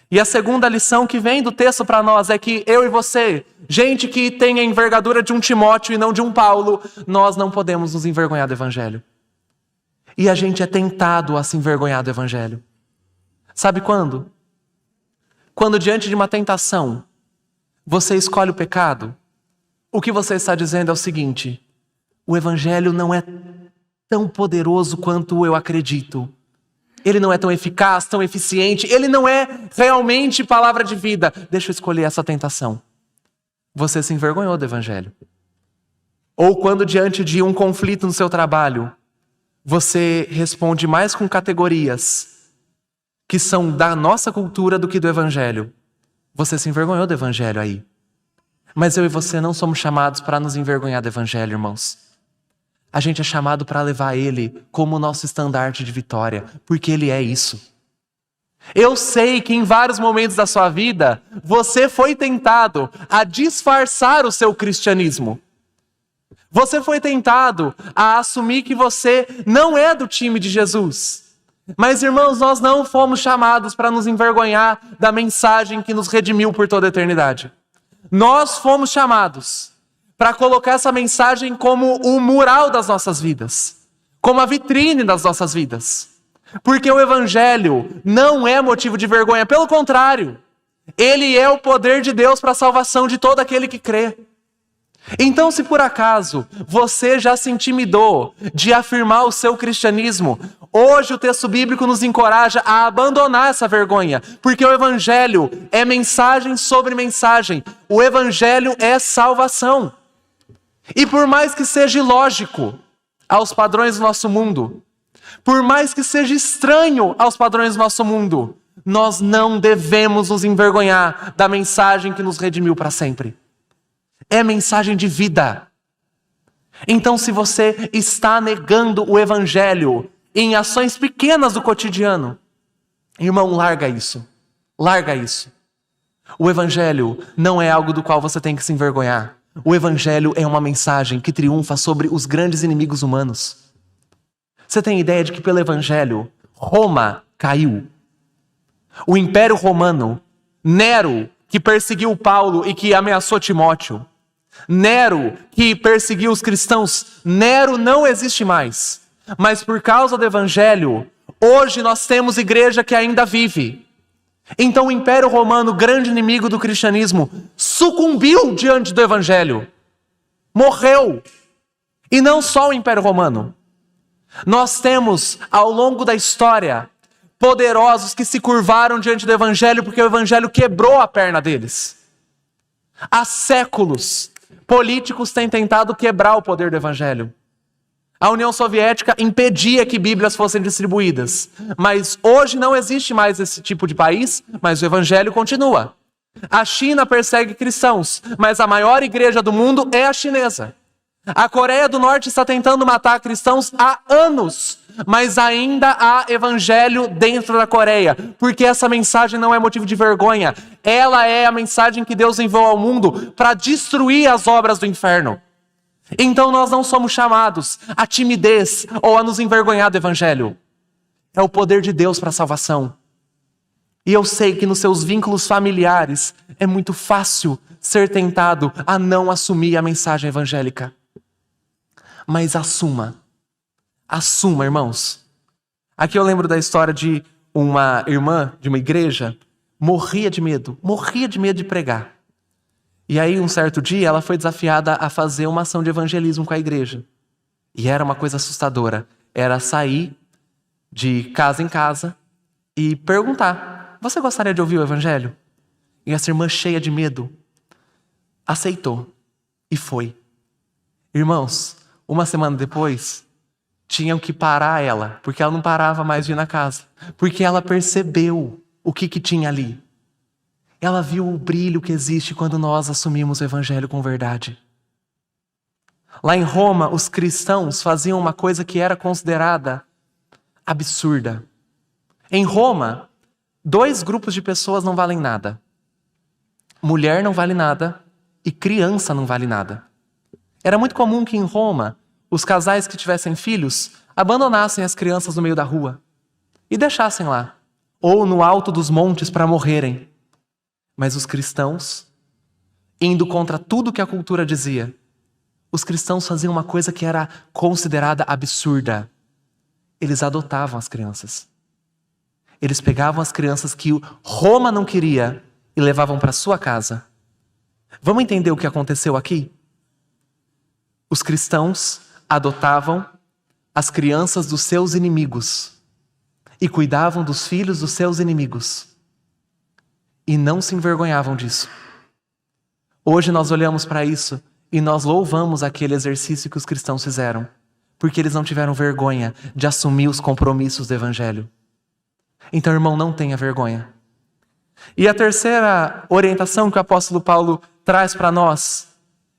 E a segunda lição que vem do texto para nós é que eu e você, gente que tem a envergadura de um Timóteo e não de um Paulo, nós não podemos nos envergonhar do Evangelho. E a gente é tentado a se envergonhar do Evangelho. Sabe quando? Quando diante de uma tentação, você escolhe o pecado, o que você está dizendo é o seguinte: o Evangelho não é tão poderoso quanto eu acredito. Ele não é tão eficaz, tão eficiente. Ele não é realmente palavra de vida. Deixa eu escolher essa tentação. Você se envergonhou do Evangelho. Ou quando diante de um conflito no seu trabalho, você responde mais com categorias que são da nossa cultura do que do Evangelho. Você se envergonhou do Evangelho aí. Mas eu e você não somos chamados para nos envergonhar do Evangelho, irmãos. A gente é chamado para levar ele como nosso estandarte de vitória, porque ele é isso. Eu sei que em vários momentos da sua vida, você foi tentado a disfarçar o seu cristianismo. Você foi tentado a assumir que você não é do time de Jesus. Mas, irmãos, nós não fomos chamados para nos envergonhar da mensagem que nos redimiu por toda a eternidade. Nós fomos chamados para colocar essa mensagem como o mural das nossas vidas, como a vitrine das nossas vidas. Porque o Evangelho não é motivo de vergonha, pelo contrário, ele é o poder de Deus para a salvação de todo aquele que crê. Então, se por acaso você já se intimidou de afirmar o seu cristianismo, hoje o texto bíblico nos encoraja a abandonar essa vergonha, porque o Evangelho é mensagem sobre mensagem, o Evangelho é salvação. E por mais que seja ilógico aos padrões do nosso mundo, por mais que seja estranho aos padrões do nosso mundo, nós não devemos nos envergonhar da mensagem que nos redimiu para sempre. É mensagem de vida. Então, se você está negando o Evangelho em ações pequenas do cotidiano, irmão, larga isso. Larga isso. O Evangelho não é algo do qual você tem que se envergonhar. O Evangelho é uma mensagem que triunfa sobre os grandes inimigos humanos. Você tem ideia de que pelo Evangelho, Roma caiu? O Império Romano, Nero, que perseguiu Paulo e que ameaçou Timóteo, Nero, que perseguiu os cristãos, Nero não existe mais. Mas por causa do Evangelho, hoje nós temos igreja que ainda vive. Então o Império Romano, grande inimigo do cristianismo, sucumbiu diante do Evangelho. Morreu. E não só o Império Romano. Nós temos, ao longo da história, poderosos que se curvaram diante do Evangelho porque o Evangelho quebrou a perna deles. Há séculos, políticos têm tentado quebrar o poder do Evangelho. A União Soviética impedia que Bíblias fossem distribuídas. Mas hoje não existe mais esse tipo de país, mas o Evangelho continua. A China persegue cristãos, mas a maior igreja do mundo é a chinesa. A Coreia do Norte está tentando matar cristãos há anos, mas ainda há evangelho dentro da Coreia, porque essa mensagem não é motivo de vergonha. Ela é a mensagem que Deus enviou ao mundo para destruir as obras do inferno. Então nós não somos chamados à timidez ou a nos envergonhar do evangelho. É o poder de Deus para a salvação. E eu sei que nos seus vínculos familiares é muito fácil ser tentado a não assumir a mensagem evangélica. Mas assuma, irmãos. Aqui eu lembro da história de uma irmã de uma igreja, morria de medo de pregar. E aí um certo dia ela foi desafiada a fazer uma ação de evangelismo com a igreja. E era uma coisa assustadora, era sair de casa em casa e perguntar: você gostaria de ouvir o evangelho? E essa irmã, cheia de medo, aceitou e foi. Irmãos, uma semana depois, tinham que parar ela, porque ela não parava mais de ir na casa. Porque ela percebeu o que tinha ali. Ela viu o brilho que existe quando nós assumimos o evangelho com verdade. Lá em Roma, os cristãos faziam uma coisa que era considerada absurda. Em Roma, 2 grupos de pessoas não valem nada. Mulher não vale nada e criança não vale nada. Era muito comum que em Roma, os casais que tivessem filhos abandonassem as crianças no meio da rua e deixassem lá, ou no alto dos montes para morrerem. Mas os cristãos, indo contra tudo que a cultura dizia, os cristãos faziam uma coisa que era considerada absurda. Eles adotavam as crianças. Eles pegavam as crianças que Roma não queria e levavam para sua casa. Vamos entender o que aconteceu aqui? Os cristãos adotavam as crianças dos seus inimigos e cuidavam dos filhos dos seus inimigos. E não se envergonhavam disso. Hoje nós olhamos para isso E nós louvamos aquele exercício que os cristãos fizeram, porque eles não tiveram vergonha de assumir os compromissos do evangelho. Então, irmão, não tenha vergonha. E a terceira orientação que o apóstolo Paulo traz para nós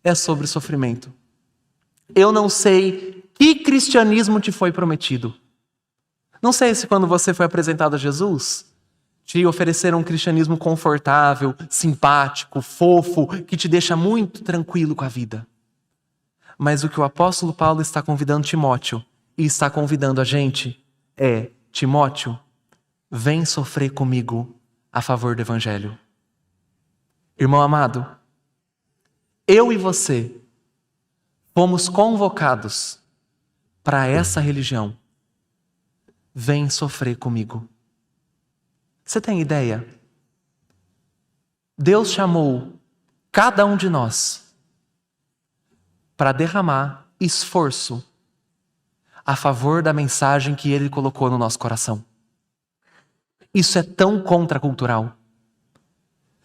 é sobre sofrimento. Eu não sei que cristianismo te foi prometido. Não sei se quando você foi apresentado a Jesus, te ofereceram um cristianismo confortável, simpático, fofo, que te deixa muito tranquilo com a vida. Mas o que o apóstolo Paulo está convidando Timóteo e está convidando a gente é: Timóteo, vem sofrer comigo a favor do evangelho. Irmão amado, eu e você fomos convocados para essa religião. Vem sofrer comigo. Você tem ideia? Deus chamou cada um de nós para derramar esforço a favor da mensagem que Ele colocou no nosso coração. Isso é tão contracultural.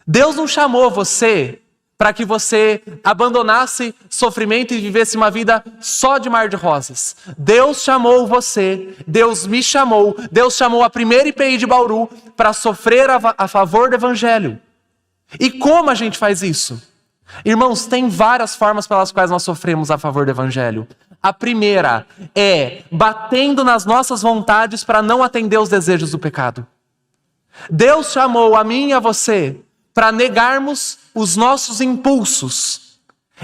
Deus não chamou você para que você abandonasse sofrimento e vivesse uma vida só de mar de rosas. Deus chamou você, Deus me chamou, Deus chamou a primeira IPI de Bauru para sofrer a favor do evangelho. E como a gente faz isso? Irmãos, tem várias formas pelas quais nós sofremos a favor do evangelho. A primeira é batendo nas nossas vontades para não atender os desejos do pecado. Deus chamou a mim e a você para negarmos os nossos impulsos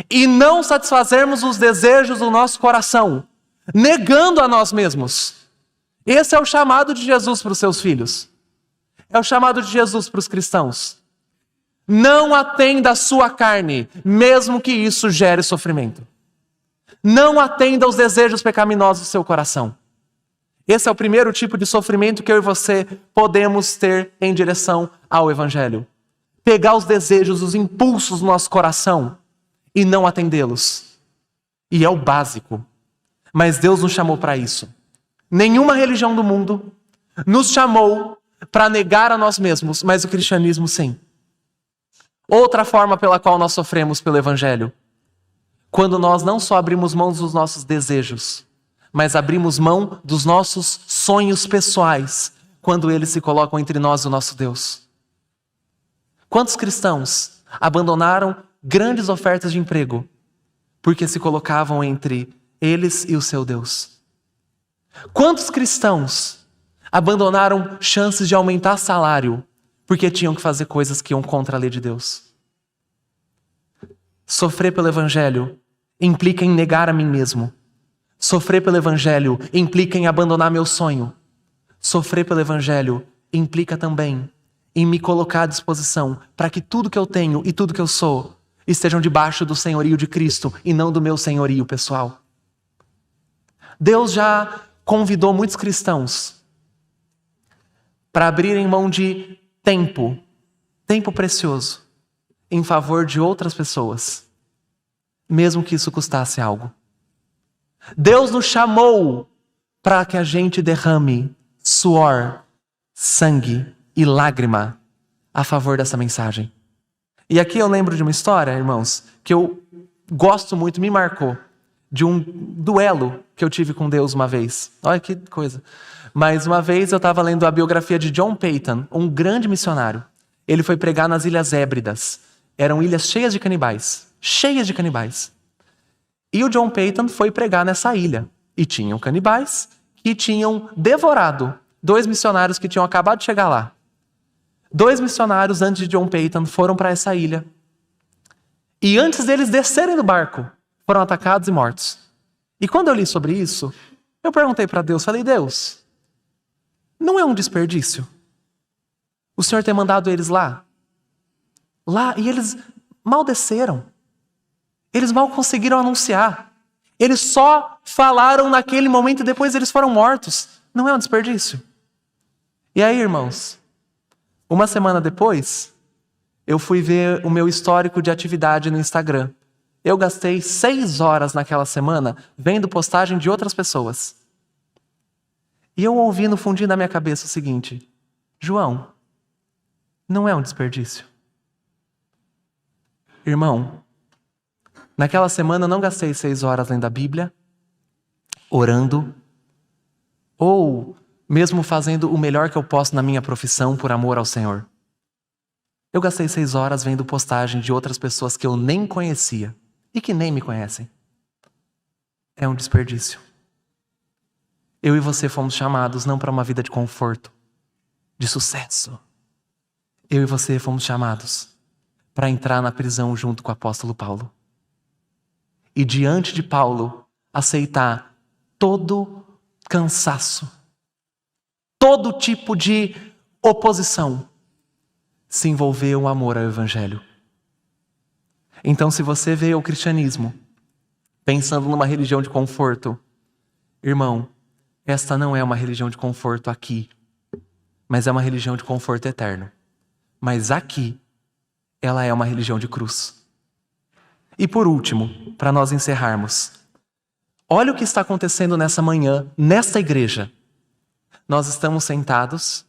e não satisfazermos os desejos do nosso coração, negando a nós mesmos. Esse é o chamado de Jesus para os seus filhos. É o chamado de Jesus para os cristãos. Não atenda a sua carne, mesmo que isso gere sofrimento. Não atenda aos desejos pecaminosos do seu coração. Esse é o primeiro tipo de sofrimento que eu e você podemos ter em direção ao evangelho. Pegar os desejos, os impulsos do nosso coração e não atendê-los. E é o básico. Mas Deus nos chamou para isso. Nenhuma religião do mundo nos chamou para negar a nós mesmos, mas o cristianismo sim. Outra forma pela qual nós sofremos pelo evangelho, quando nós não só abrimos mão dos nossos desejos, mas abrimos mão dos nossos sonhos pessoais, quando eles se colocam entre nós e o nosso Deus. Quantos cristãos abandonaram grandes ofertas de emprego porque se colocavam entre eles e o seu Deus? Quantos cristãos abandonaram chances de aumentar salário porque tinham que fazer coisas que iam contra a lei de Deus? Sofrer pelo evangelho implica em negar a mim mesmo. Sofrer pelo evangelho implica em abandonar meu sonho. Sofrer pelo evangelho implica também em me colocar à disposição para que tudo que eu tenho e tudo que eu sou estejam debaixo do senhorio de Cristo e não do meu senhorio pessoal. Deus já convidou muitos cristãos para abrirem mão de tempo precioso, em favor de outras pessoas, mesmo que isso custasse algo. Deus nos chamou para que a gente derrame suor, sangue e lágrima a favor dessa mensagem. E aqui eu lembro de uma história, irmãos, que eu gosto muito, me marcou, de um duelo que eu tive com Deus uma vez. Olha que coisa. Mas uma vez eu estava lendo a biografia de John Paton, um grande missionário. Ele foi pregar nas Ilhas Hébridas. Eram ilhas cheias de canibais. Cheias de canibais. E o John Paton foi pregar nessa ilha. E tinham canibais que tinham devorado 2 missionários que tinham acabado de chegar lá. 2 missionários antes de John Paton foram para essa ilha. E antes deles descerem do barco, foram atacados e mortos. E quando eu li sobre isso, eu perguntei para Deus, falei, Deus, não é um desperdício o Senhor ter mandado eles lá? E eles mal desceram. Eles mal conseguiram anunciar. Eles só falaram naquele momento e depois eles foram mortos. Não é um desperdício? E aí, irmãos, uma semana depois, eu fui ver o meu histórico de atividade no Instagram. Eu gastei 6 horas naquela semana vendo postagem de outras pessoas. E eu ouvi no fundinho da minha cabeça o seguinte, João, não é um desperdício? Irmão, Naquela semana eu não gastei 6 horas lendo a Bíblia, orando, ou mesmo fazendo o melhor que eu posso na minha profissão por amor ao Senhor. Eu gastei 6 horas vendo postagem de outras pessoas que eu nem conhecia e que nem me conhecem. É um desperdício. Eu e você fomos chamados não para uma vida de conforto, de sucesso. Eu e você fomos chamados para entrar na prisão junto com o apóstolo Paulo. E diante de Paulo, aceitar todo cansaço, todo tipo de oposição, se envolver o amor ao evangelho. Então, se você vê o cristianismo pensando numa religião de conforto, irmão, esta não é uma religião de conforto aqui, mas é uma religião de conforto eterno. Mas aqui, ela é uma religião de cruz. E por último, para nós encerrarmos, olha o que está acontecendo nessa manhã, nesta igreja. Nós estamos sentados,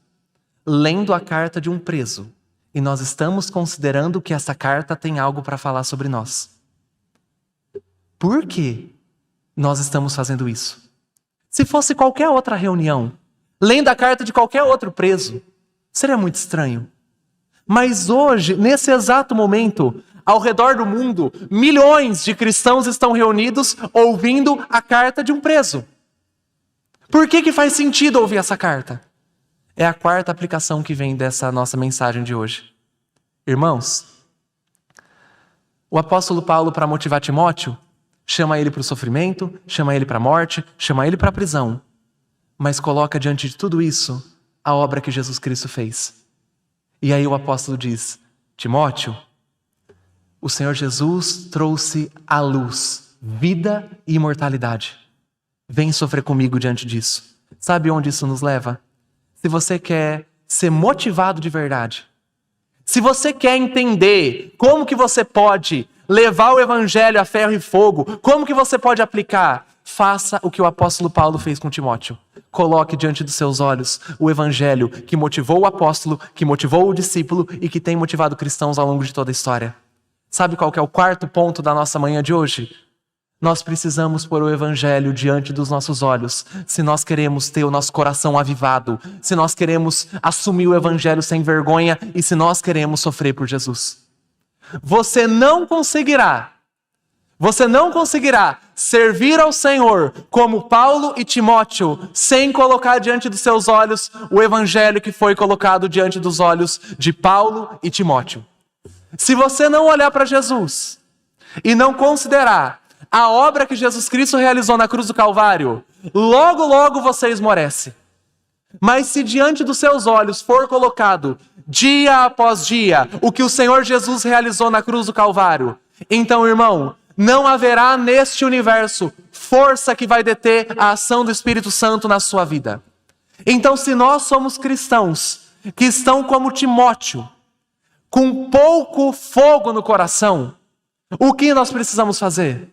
lendo a carta de um preso, e nós estamos considerando que essa carta tem algo para falar sobre nós. Por que nós estamos fazendo isso? Se fosse qualquer outra reunião, lendo a carta de qualquer outro preso, seria muito estranho. Mas hoje, nesse exato momento, ao redor do mundo, milhões de cristãos estão reunidos ouvindo a carta de um preso. Por que faz sentido ouvir essa carta? É a quarta aplicação que vem dessa nossa mensagem de hoje. Irmãos, o apóstolo Paulo, para motivar Timóteo, chama ele para o sofrimento, chama ele para a morte, chama ele para a prisão, mas coloca diante de tudo isso a obra que Jesus Cristo fez. E aí o apóstolo diz: Timóteo, o Senhor Jesus trouxe à luz vida e imortalidade. Vem sofrer comigo diante disso. Sabe onde isso nos leva? Se você quer ser motivado de verdade, se você quer entender como que você pode levar o evangelho a ferro e fogo, como que você pode aplicar, faça o que o apóstolo Paulo fez com Timóteo. Coloque diante dos seus olhos o evangelho que motivou o apóstolo, que motivou o discípulo e que tem motivado cristãos ao longo de toda a história. Sabe qual que é o quarto ponto da nossa manhã de hoje? Nós precisamos pôr o evangelho diante dos nossos olhos, se nós queremos ter o nosso coração avivado, se nós queremos assumir o evangelho sem vergonha e se nós queremos sofrer por Jesus. Você não conseguirá servir ao Senhor como Paulo e Timóteo sem colocar diante dos seus olhos o evangelho que foi colocado diante dos olhos de Paulo e Timóteo. Se você não olhar para Jesus e não considerar a obra que Jesus Cristo realizou na cruz do Calvário, logo você esmorece. Mas se diante dos seus olhos for colocado, dia após dia, o que o Senhor Jesus realizou na cruz do Calvário, então, irmão, não haverá neste universo força que vai deter a ação do Espírito Santo na sua vida. Então, se nós somos cristãos que estão como Timóteo, com pouco fogo no coração, o que nós precisamos fazer?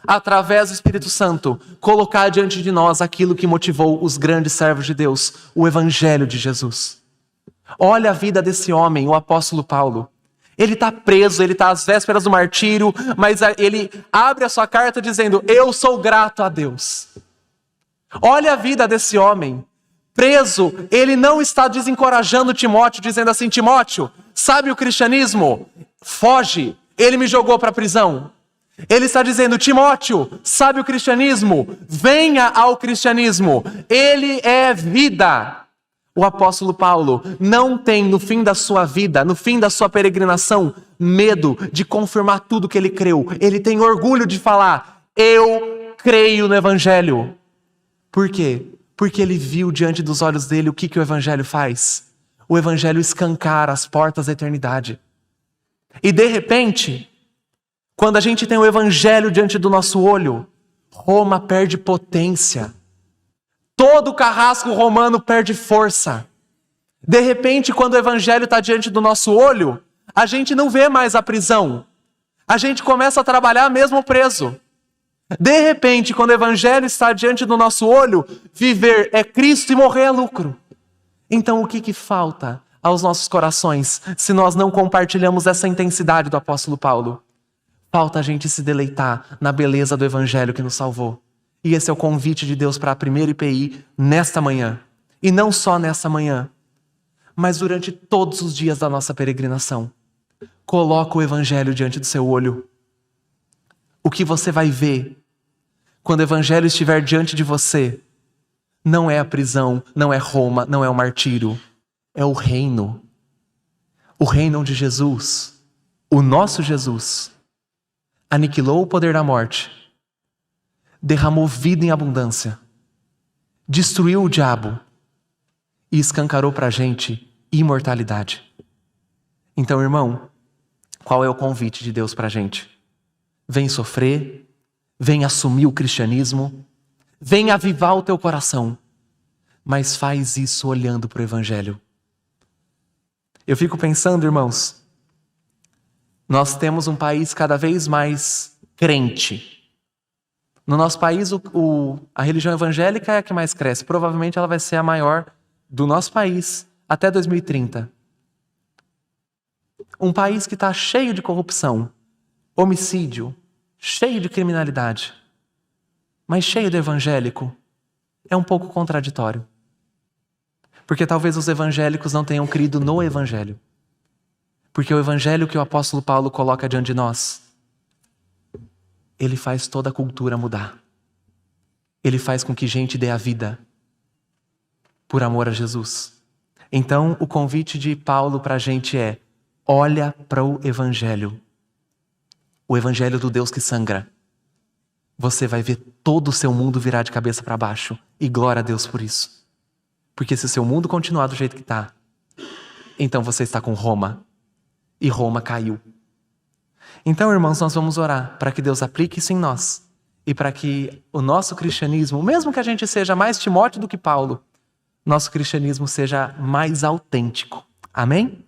Através do Espírito Santo, colocar diante de nós aquilo que motivou os grandes servos de Deus, o Evangelho de Jesus. Olha a vida desse homem, o apóstolo Paulo. Ele está preso, ele está às vésperas do martírio, mas ele abre a sua carta dizendo: eu sou grato a Deus. Olha a vida desse homem. Preso, ele não está desencorajando Timóteo, dizendo assim: Timóteo, sabe o cristianismo? Foge, ele me jogou para a prisão. Ele está dizendo: Timóteo, sabe o cristianismo? Venha ao cristianismo. Ele é vida. O apóstolo Paulo não tem no fim da sua vida, no fim da sua peregrinação, medo de confirmar tudo que ele creu. Ele tem orgulho de falar: eu creio no evangelho. Por quê? Porque ele viu diante dos olhos dele o que o evangelho faz. O evangelho escancara as portas da eternidade. E de repente, quando a gente tem o evangelho diante do nosso olho, Roma perde potência. Todo o carrasco romano perde força. De repente, quando o evangelho está diante do nosso olho, a gente não vê mais a prisão. A gente começa a trabalhar mesmo preso. De repente, quando o evangelho está diante do nosso olho, viver é Cristo e morrer é lucro. Então o que falta aos nossos corações se nós não compartilhamos essa intensidade do apóstolo Paulo? Falta a gente se deleitar na beleza do Evangelho que nos salvou. E esse é o convite de Deus para a primeira IPI nesta manhã. E não só nessa manhã, mas durante todos os dias da nossa peregrinação. Coloca o Evangelho diante do seu olho. O que você vai ver quando o Evangelho estiver diante de você não é a prisão, não é Roma, não é o martírio. É o reino. O reino onde Jesus, o nosso Jesus, aniquilou o poder da morte, derramou vida em abundância, destruiu o diabo e escancarou para a gente imortalidade. Então, irmão, qual é o convite de Deus para a gente? Vem sofrer, vem assumir o cristianismo, vem avivar o teu coração, mas faz isso olhando para o Evangelho. Eu fico pensando, irmãos, nós temos um país cada vez mais crente. No nosso país, a religião evangélica é a que mais cresce. Provavelmente ela vai ser a maior do nosso país até 2030. Um país que está cheio de corrupção, homicídio, cheio de criminalidade, mas cheio de evangélico, é um pouco contraditório. Porque talvez os evangélicos não tenham crido no Evangelho. Porque o Evangelho que o apóstolo Paulo coloca diante de nós, ele faz toda a cultura mudar. Ele faz com que gente dê a vida por amor a Jesus. Então, o convite de Paulo para a gente é: olha para o Evangelho. O Evangelho do Deus que sangra. Você vai ver todo o seu mundo virar de cabeça para baixo. E glória a Deus por isso. Porque se o seu mundo continuar do jeito que está, então você está com Roma. E Roma caiu. Então, irmãos, nós vamos orar para que Deus aplique isso em nós. E para que o nosso cristianismo, mesmo que a gente seja mais Timóteo do que Paulo, nosso cristianismo seja mais autêntico. Amém?